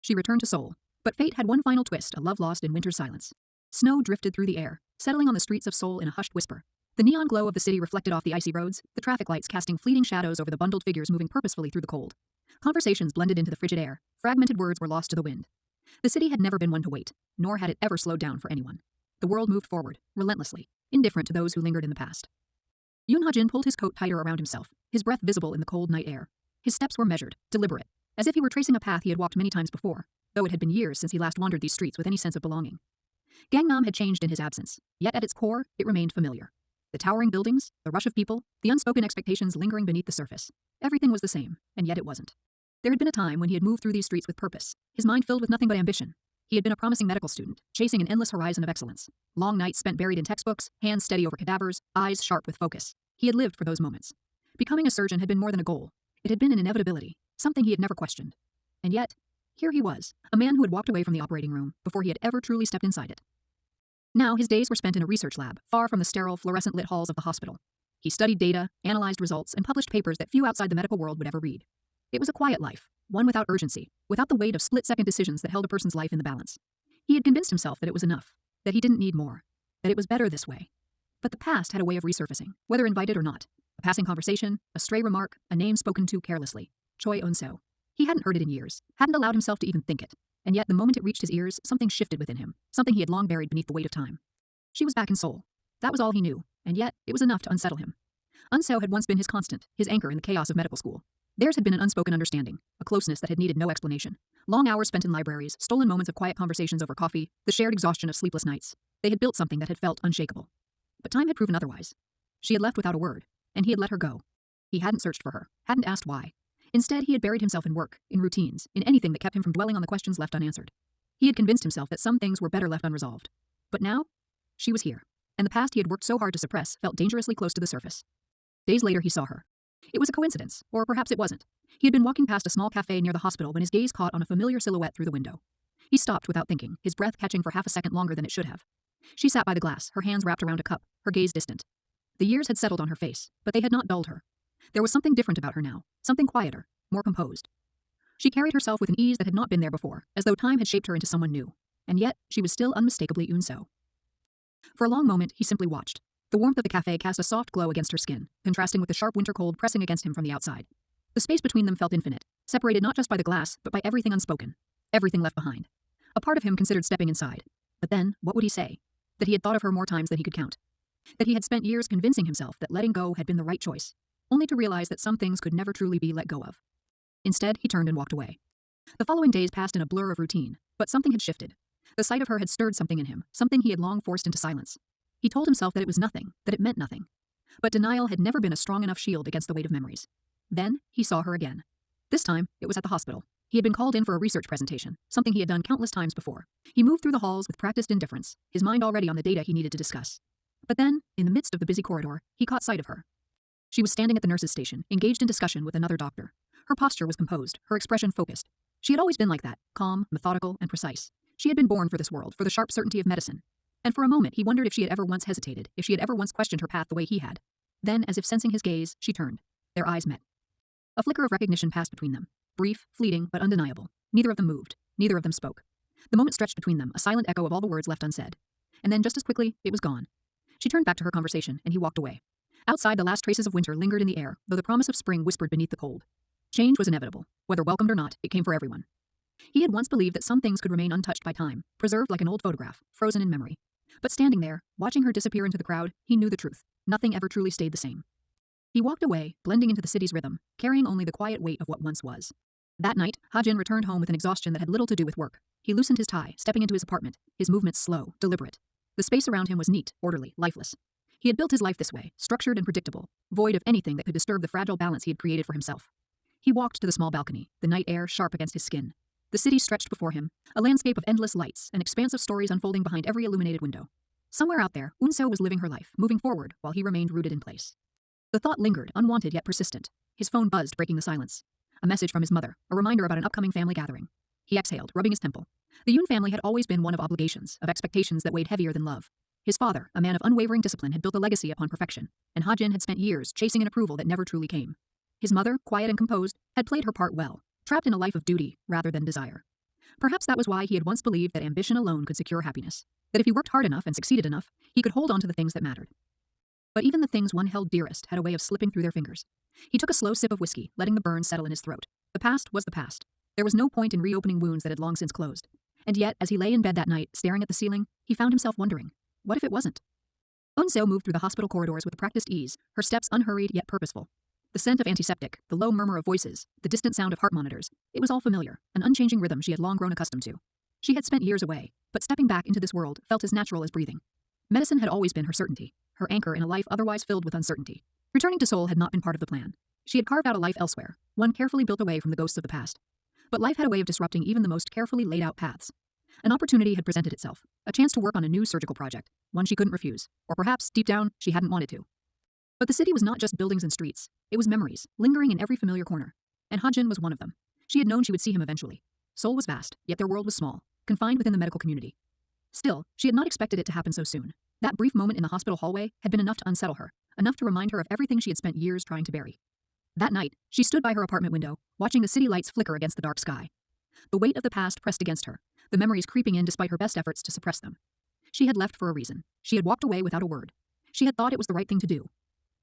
She returned to Seoul. But fate had one final twist, a love lost in winter's silence. Snow drifted through the air, settling on the streets of Seoul in a hushed whisper. The neon glow of the city reflected off the icy roads, the traffic lights casting fleeting shadows over the bundled figures moving purposefully through the cold. Conversations blended into the frigid air, fragmented words were lost to the wind. The city had never been one to wait, nor had it ever slowed down for anyone. The world moved forward, relentlessly, indifferent to those who lingered in the past. Yoon Ha-jin pulled his coat tighter around himself, his breath visible in the cold night air. His steps were measured, deliberate, as if he were tracing a path he had walked many times before, though it had been years since he last wandered these streets with any sense of belonging. Gangnam had changed in his absence, yet at its core, it remained familiar. The towering buildings, the rush of people, the unspoken expectations lingering beneath the surface. Everything was the same, and yet it wasn't. There had been a time when he had moved through these streets with purpose, his mind filled with nothing but ambition. He had been a promising medical student, chasing an endless horizon of excellence. Long nights spent buried in textbooks, hands steady over cadavers, eyes sharp with focus. He had lived for those moments. Becoming a surgeon had been more than a goal. It had been an inevitability, something he had never questioned. And yet, here he was, a man who had walked away from the operating room before he had ever truly stepped inside it. Now his days were spent in a research lab, far from the sterile, fluorescent-lit halls of the hospital. He studied data, analyzed results, and published papers that few outside the medical world would ever read. It was a quiet life, one without urgency, without the weight of split-second decisions that held a person's life in the balance. He had convinced himself that it was enough, that he didn't need more, that it was better this way. But the past had a way of resurfacing, whether invited or not. A passing conversation, a stray remark, a name spoken too carelessly. Choi Eun-seo. He hadn't heard it in years, hadn't allowed himself to even think it. And yet the moment it reached his ears, something shifted within him, something he had long buried beneath the weight of time. She was back in Seoul. That was all he knew, and yet it was enough to unsettle him. Eun-seo had once been his constant, his anchor in the chaos of medical school. Theirs had been an unspoken understanding, a closeness that had needed no explanation. Long hours spent in libraries, stolen moments of quiet conversations over coffee, the shared exhaustion of sleepless nights. They had built something that had felt unshakable. But time had proven otherwise. She had left without a word, and he had let her go. He hadn't searched for her, hadn't asked why. Instead, he had buried himself in work, in routines, in anything that kept him from dwelling on the questions left unanswered. He had convinced himself that some things were better left unresolved. But now, she was here, and the past he had worked so hard to suppress felt dangerously close to the surface. Days later he saw her. It was a coincidence, or perhaps it wasn't. He had been walking past a small cafe near the hospital when his gaze caught on a familiar silhouette through the window. He stopped without thinking, his breath catching for half a second longer than it should have. She sat by the glass, her hands wrapped around a cup, her gaze distant. The years had settled on her face, but they had not dulled her. There was something different about her now, something quieter, more composed. She carried herself with an ease that had not been there before, as though time had shaped her into someone new. And yet, she was still unmistakably Eun-seo. For a long moment, he simply watched. The warmth of the cafe cast a soft glow against her skin, contrasting with the sharp winter cold pressing against him from the outside. The space between them felt infinite, separated not just by the glass, but by everything unspoken, everything left behind. A part of him considered stepping inside. But then, what would he say? That he had thought of her more times than he could count. That he had spent years convincing himself that letting go had been the right choice, only to realize that some things could never truly be let go of. Instead, he turned and walked away. The following days passed in a blur of routine, but something had shifted. The sight of her had stirred something in him, something he had long forced into silence. He told himself that it was nothing, that it meant nothing. But denial had never been a strong enough shield against the weight of memories. Then, he saw her again. This time, it was at the hospital. He had been called in for a research presentation, something he had done countless times before. He moved through the halls with practiced indifference, his mind already on the data he needed to discuss. But then, in the midst of the busy corridor, he caught sight of her. She was standing at the nurse's station, engaged in discussion with another doctor. Her posture was composed, her expression focused. She had always been like that, calm, methodical, and precise. She had been born for this world, for the sharp certainty of medicine. And for a moment he wondered if she had ever once hesitated, if she had ever once questioned her path the way he had. Then, as if sensing his gaze, she turned. Their eyes met. A flicker of recognition passed between them. Brief, fleeting, but undeniable. Neither of them moved. Neither of them spoke. The moment stretched between them, a silent echo of all the words left unsaid. And then, just as quickly, it was gone. She turned back to her conversation, and he walked away. Outside, the last traces of winter lingered in the air, though the promise of spring whispered beneath the cold. Change was inevitable. Whether welcomed or not, it came for everyone. He had once believed that some things could remain untouched by time, preserved like an old photograph, frozen in memory. But standing there, watching her disappear into the crowd, he knew the truth. Nothing ever truly stayed the same. He walked away, blending into the city's rhythm, carrying only the quiet weight of what once was. That night, Ha-jin returned home with an exhaustion that had little to do with work. He loosened his tie, stepping into his apartment, his movements slow, deliberate. The space around him was neat, orderly, lifeless. He had built his life this way, structured and predictable, void of anything that could disturb the fragile balance he had created for himself. He walked to the small balcony, the night air sharp against his skin. The city stretched before him, a landscape of endless lights, an expanse of stories unfolding behind every illuminated window. Somewhere out there, Eun-seo was living her life, moving forward, while he remained rooted in place. The thought lingered, unwanted yet persistent. His phone buzzed, breaking the silence. A message from his mother, a reminder about an upcoming family gathering. He exhaled, rubbing his temple. The Yoon family had always been one of obligations, of expectations that weighed heavier than love. His father, a man of unwavering discipline, had built a legacy upon perfection, and Ha-jin had spent years chasing an approval that never truly came. His mother, quiet and composed, had played her part well, trapped in a life of duty rather than desire. Perhaps that was why he had once believed that ambition alone could secure happiness, that if he worked hard enough and succeeded enough, he could hold on to the things that mattered. But even the things one held dearest had a way of slipping through their fingers. He took a slow sip of whiskey, letting the burn settle in his throat. The past was the past. There was no point in reopening wounds that had long since closed. And yet, as he lay in bed that night, staring at the ceiling, he found himself wondering, what if it wasn't? Eun-seo moved through the hospital corridors with practiced ease, her steps unhurried yet purposeful. The scent of antiseptic, the low murmur of voices, the distant sound of heart monitors, it was all familiar, an unchanging rhythm she had long grown accustomed to. She had spent years away, but stepping back into this world felt as natural as breathing. Medicine had always been her certainty, her anchor in a life otherwise filled with uncertainty. Returning to Seoul had not been part of the plan. She had carved out a life elsewhere, one carefully built away from the ghosts of the past. But life had a way of disrupting even the most carefully laid out paths. An opportunity had presented itself, a chance to work on a new surgical project, one she couldn't refuse, or perhaps, deep down, she hadn't wanted to. But the city was not just buildings and streets, it was memories, lingering in every familiar corner. And Ha-jin was one of them. She had known she would see him eventually. Seoul was vast, yet their world was small, confined within the medical community. Still, she had not expected it to happen so soon. That brief moment in the hospital hallway had been enough to unsettle her, enough to remind her of everything she had spent years trying to bury. That night, she stood by her apartment window, watching the city lights flicker against the dark sky. The weight of the past pressed against her, the memories creeping in despite her best efforts to suppress them. She had left for a reason. She had walked away without a word. She had thought it was the right thing to do.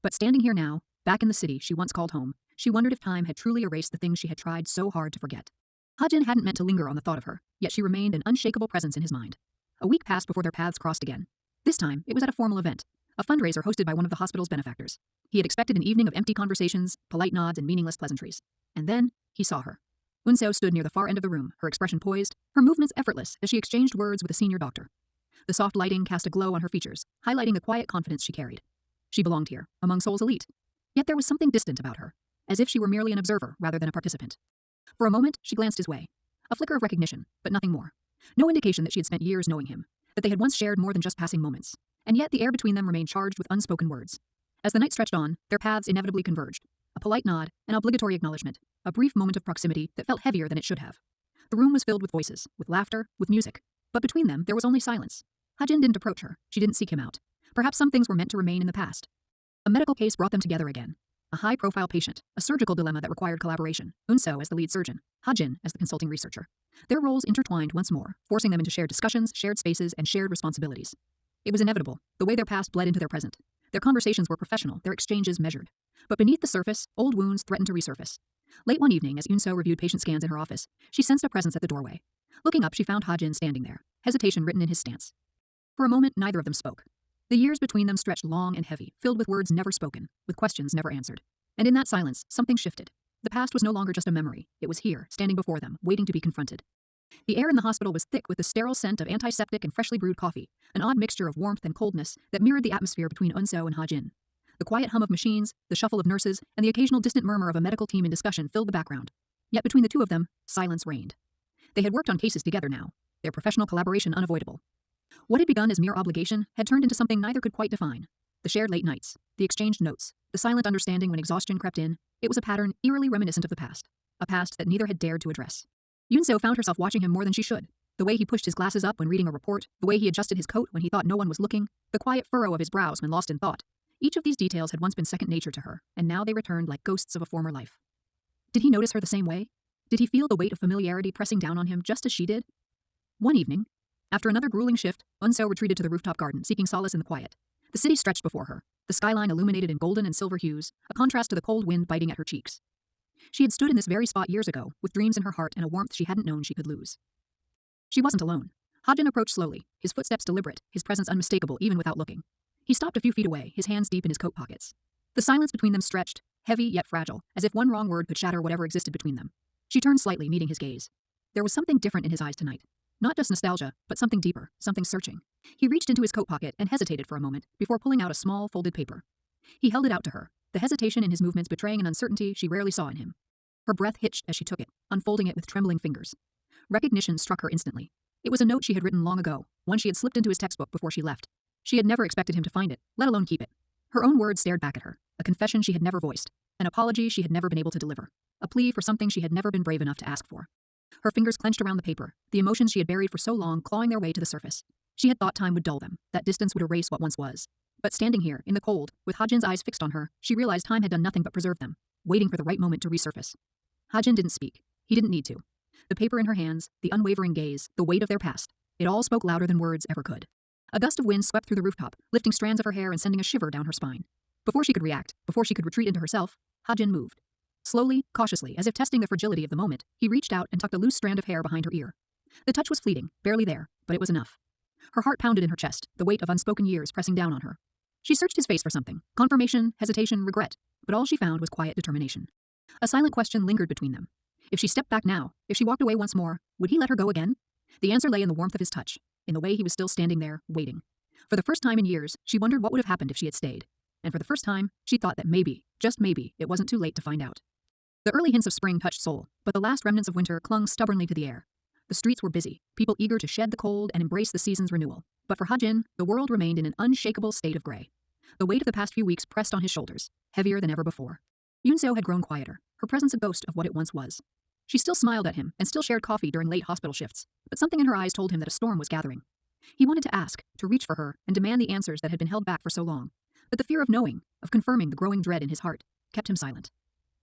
But standing here now, back in the city she once called home, she wondered if time had truly erased the things she had tried so hard to forget. Ha-jin hadn't meant to linger on the thought of her, yet she remained an unshakable presence in his mind. A week passed before their paths crossed again. This time, it was at a formal event, a fundraiser hosted by one of the hospital's benefactors. He had expected an evening of empty conversations, polite nods, and meaningless pleasantries. And then, he saw her. Eun-seo stood near the far end of the room, her expression poised, her movements effortless as she exchanged words with a senior doctor. The soft lighting cast a glow on her features, highlighting the quiet confidence she carried. She belonged here, among Seoul's elite. Yet there was something distant about her, as if she were merely an observer rather than a participant. For a moment, she glanced his way. A flicker of recognition, but nothing more. No indication that she had spent years knowing him, that they had once shared more than just passing moments. And yet the air between them remained charged with unspoken words. As the night stretched on, their paths inevitably converged. A polite nod, an obligatory acknowledgement, a brief moment of proximity that felt heavier than it should have. The room was filled with voices, with laughter, with music. But between them, there was only silence. Ha-jin didn't approach her. She didn't seek him out. Perhaps some things were meant to remain in the past. A medical case brought them together again. A high-profile patient, a surgical dilemma that required collaboration, Eun-seo as the lead surgeon, Ha-jin as the consulting researcher. Their roles intertwined once more, forcing them into shared discussions, shared spaces, and shared responsibilities. It was inevitable, the way their past bled into their present. Their conversations were professional, their exchanges measured. But beneath the surface, old wounds threatened to resurface. Late one evening, as Eun-seo reviewed patient scans in her office, she sensed a presence at the doorway. Looking up, she found Ha-jin standing there, hesitation written in his stance. For a moment, neither of them spoke. The years between them stretched long and heavy, filled with words never spoken, with questions never answered. And in that silence, something shifted. The past was no longer just a memory. It was here, standing before them, waiting to be confronted. The air in the hospital was thick with the sterile scent of antiseptic and freshly brewed coffee, an odd mixture of warmth and coldness that mirrored the atmosphere between Eun-seo and Ha-jin. The quiet hum of machines, the shuffle of nurses, and the occasional distant murmur of a medical team in discussion filled the background. Yet between the two of them, silence reigned. They had worked on cases together now, their professional collaboration unavoidable. What had begun as mere obligation had turned into something neither could quite define. The shared late nights, the exchanged notes, the silent understanding when exhaustion crept in, it was a pattern eerily reminiscent of the past, a past that neither had dared to address. Eun-seo found herself watching him more than she should. The way he pushed his glasses up when reading a report, the way he adjusted his coat when he thought no one was looking, the quiet furrow of his brows when lost in thought. Each of these details had once been second nature to her, and now they returned like ghosts of a former life. Did he notice her the same way? Did he feel the weight of familiarity pressing down on him just as she did? One evening, after another grueling shift, Eun-seo retreated to the rooftop garden, seeking solace in the quiet. The city stretched before her, the skyline illuminated in golden and silver hues, a contrast to the cold wind biting at her cheeks. She had stood in this very spot years ago, with dreams in her heart and a warmth she hadn't known she could lose. She wasn't alone. Ha-jin approached slowly, his footsteps deliberate, his presence unmistakable even without looking. He stopped a few feet away, his hands deep in his coat pockets. The silence between them stretched, heavy yet fragile, as if one wrong word could shatter whatever existed between them. She turned slightly, meeting his gaze. There was something different in his eyes tonight. Not just nostalgia, but something deeper, something searching. He reached into his coat pocket and hesitated for a moment before pulling out a small, folded paper. He held it out to her, the hesitation in his movements betraying an uncertainty she rarely saw in him. Her breath hitched as she took it, unfolding it with trembling fingers. Recognition struck her instantly. It was a note she had written long ago, one she had slipped into his textbook before she left. She had never expected him to find it, let alone keep it. Her own words stared back at her, a confession she had never voiced, an apology she had never been able to deliver, a plea for something she had never been brave enough to ask for. Her fingers clenched around the paper, the emotions she had buried for so long clawing their way to the surface. She had thought time would dull them, that distance would erase what once was. But standing here, in the cold, with Ha-jin's eyes fixed on her, she realized time had done nothing but preserve them, waiting for the right moment to resurface. Ha-jin didn't speak. He didn't need to. The paper in her hands, the unwavering gaze, the weight of their past. It all spoke louder than words ever could. A gust of wind swept through the rooftop, lifting strands of her hair and sending a shiver down her spine. Before she could react, before she could retreat into herself, Ha-jin moved. Slowly, cautiously, as if testing the fragility of the moment, he reached out and tucked a loose strand of hair behind her ear. The touch was fleeting, barely there, but it was enough. Her heart pounded in her chest, the weight of unspoken years pressing down on her. She searched his face for something, confirmation, hesitation, regret, but all she found was quiet determination. A silent question lingered between them. If she stepped back now, if she walked away once more, would he let her go again? The answer lay in the warmth of his touch, in the way he was still standing there, waiting. For the first time in years, she wondered what would have happened if she had stayed. And for the first time, she thought that maybe, just maybe, it wasn't too late to find out. The early hints of spring touched Seoul, but the last remnants of winter clung stubbornly to the air. The streets were busy, people eager to shed the cold and embrace the season's renewal. But for Ha-jin, the world remained in an unshakable state of gray. The weight of the past few weeks pressed on his shoulders, heavier than ever before. Yoon-seo had grown quieter, her presence a ghost of what it once was. She still smiled at him and still shared coffee during late hospital shifts, but something in her eyes told him that a storm was gathering. He wanted to ask, to reach for her, and demand the answers that had been held back for so long. But the fear of knowing, of confirming the growing dread in his heart, kept him silent.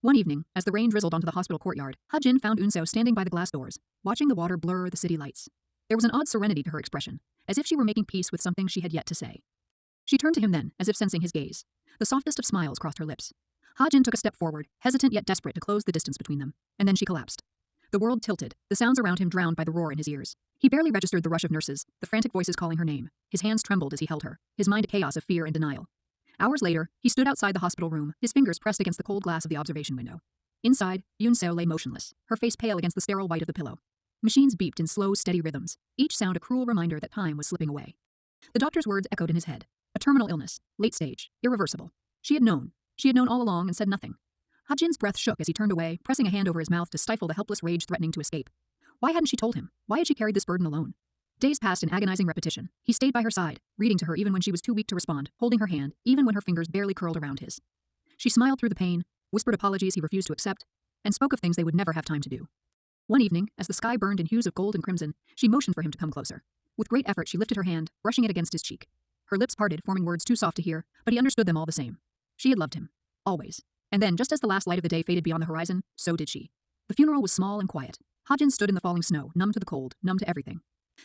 One evening, as the rain drizzled onto the hospital courtyard, Ha-jin found Yoon-seo standing by the glass doors, watching the water blur the city lights. There was an odd serenity to her expression, as if she were making peace with something she had yet to say. She turned to him then, as if sensing his gaze. The softest of smiles crossed her lips. Ha-jin took a step forward, hesitant yet desperate to close the distance between them, and then she collapsed. The world tilted, the sounds around him drowned by the roar in his ears. He barely registered the rush of nurses, the frantic voices calling her name. His hands trembled as he held her, his mind a chaos of fear and denial. Hours later, he stood outside the hospital room, his fingers pressed against the cold glass of the observation window. Inside, Yoon-seo lay motionless, her face pale against the sterile white of the pillow. Machines beeped in slow, steady rhythms, each sound a cruel reminder that time was slipping away. The doctor's words echoed in his head. A terminal illness, late stage, irreversible. She had known all along and said nothing. Ha-jin's breath shook as he turned away, pressing a hand over his mouth to stifle the helpless rage threatening to escape. Why hadn't she told him? Why had she carried this burden alone? Days passed in agonizing repetition. He stayed by her side, reading to her even when she was too weak to respond, holding her hand, even when her fingers barely curled around his. She smiled through the pain, whispered apologies he refused to accept, and spoke of things they would never have time to do. One evening, as the sky burned in hues of gold and crimson, she motioned for him to come closer. With great effort she lifted her hand, brushing it against his cheek. Her lips parted, forming words too soft to hear, but he understood them all the same. She had loved him. Always. And then, just as the last light of the day faded beyond the horizon, so did she. The funeral was small and quiet. Ha-jin stood in the falling snow, numb to the cold, numb to everything.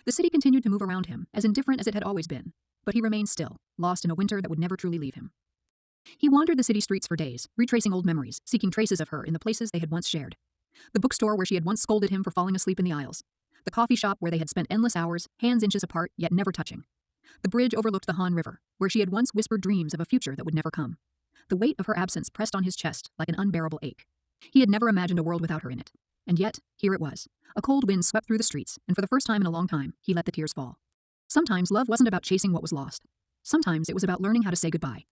The city continued to move around him, as indifferent as it had always been. But he remained still, lost in a winter that would never truly leave him. He wandered the city streets for days, retracing old memories, seeking traces of her in the places they had once shared. The bookstore where she had once scolded him for falling asleep in the aisles. The coffee shop where they had spent endless hours, hands inches apart, yet never touching. The bridge overlooked the Han River, where she had once whispered dreams of a future that would never come. The weight of her absence pressed on his chest like an unbearable ache. He had never imagined a world without her in it. And yet, here it was. A cold wind swept through the streets, and for the first time in a long time, he let the tears fall. Sometimes love wasn't about chasing what was lost. Sometimes it was about learning how to say goodbye.